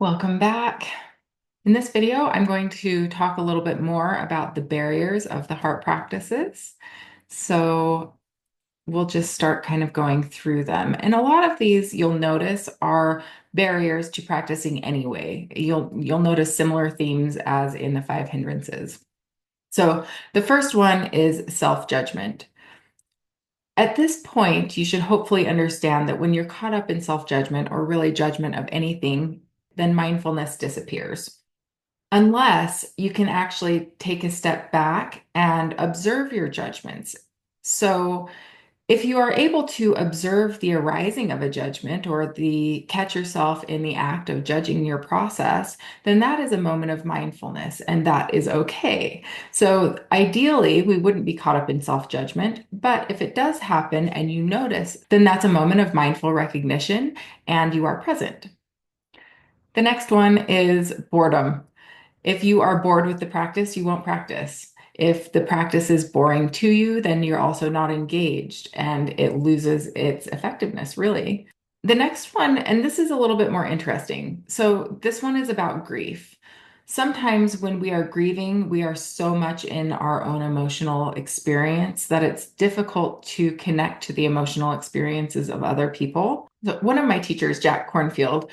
Welcome back. In this video, I'm going to talk a little bit more about the barriers of the heart practices. So we'll just start kind of going through them. And a lot of these you'll notice are barriers to practicing anyway. You'll notice similar themes as in the five hindrances. So the first one is self-judgment. At this point, you should hopefully understand that when you're caught up in self-judgment or really judgment of anything, then mindfulness disappears. Unless you can actually take a step back and observe your judgments. So, if you are able to observe the arising of a judgment or the catch yourself in the act of judging your process, then that is a moment of mindfulness and that is okay. So, ideally, we wouldn't be caught up in self-judgment, but if it does happen and you notice, then that's a moment of mindful recognition and you are present. The next one is boredom. If you are bored with the practice, you won't practice. If the practice is boring to you, then you're also not engaged and it loses its effectiveness, really. The next one, and this is a little bit more interesting. So, this one is about grief. Sometimes when we are grieving, we are so much in our own emotional experience that it's difficult to connect to the emotional experiences of other people. So one of my teachers, Jack Cornfield,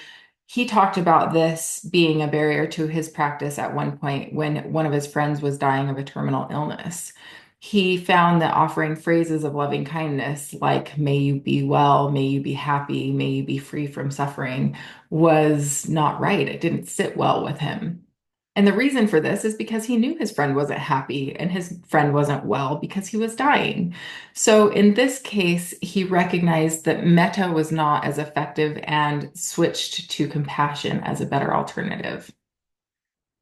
he talked about this being a barrier to his practice at one point when one of his friends was dying of a terminal illness. He found that offering phrases of loving kindness, like, may you be well, may you be happy, may you be free from suffering, was not right. It didn't sit well with him. And the reason for this is because he knew his friend wasn't happy and his friend wasn't well because he was dying. So in this case, he recognized that metta was not as effective and switched to compassion as a better alternative.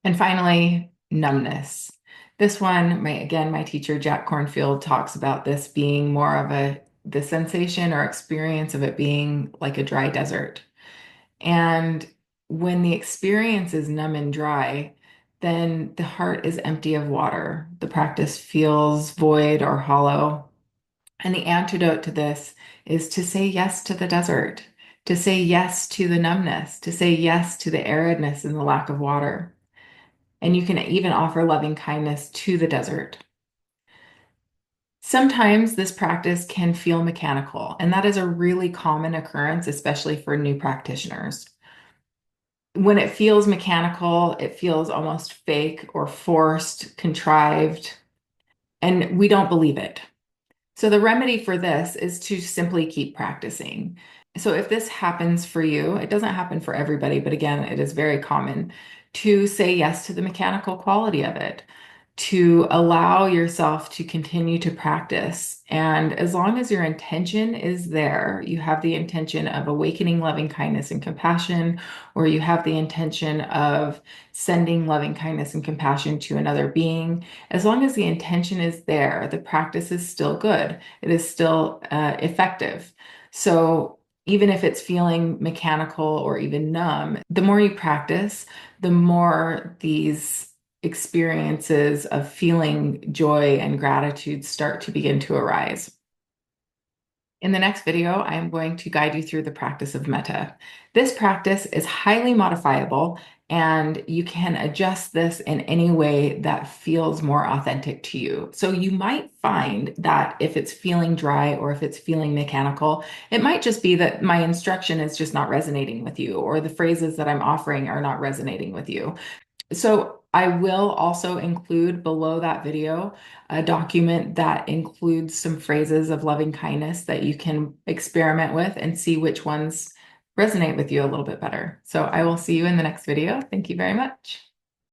And finally, numbness. This one, my teacher, Jack Cornfield, talks about this being more of the sensation or experience of it being like a dry desert. And when the experience is numb and dry, then the heart is empty of water. The practice feels void or hollow. And the antidote to this is to say yes to the desert, to say yes to the numbness, to say yes to the aridness and the lack of water. And you can even offer loving kindness to the desert. Sometimes this practice can feel mechanical, and that is a really common occurrence, especially for new practitioners. When it feels mechanical, it feels almost fake or forced, contrived, and we don't believe it. So the remedy for this is to simply keep practicing. So if this happens for you, it doesn't happen for everybody, but again, it is very common to say yes to the mechanical quality of it, to allow yourself to continue to practice. And as long as your intention is there, you have the intention of awakening loving kindness and compassion, or you have the intention of sending loving kindness and compassion to another being, as long as the intention is there, the practice is still good. It is still effective. So even if it's feeling mechanical or even numb, the more you practice, the more these experiences of feeling joy and gratitude start to begin to arise. In the next video, I am going to guide you through the practice of metta. This practice is highly modifiable, and you can adjust this in any way that feels more authentic to you. So you might find that if it's feeling dry or if it's feeling mechanical, it might just be that my instruction is just not resonating with you, or the phrases that I'm offering are not resonating with you. So I will also include below that video a document that includes some phrases of loving kindness that you can experiment with and see which ones resonate with you a little bit better. So I will see you in the next video. Thank you very much.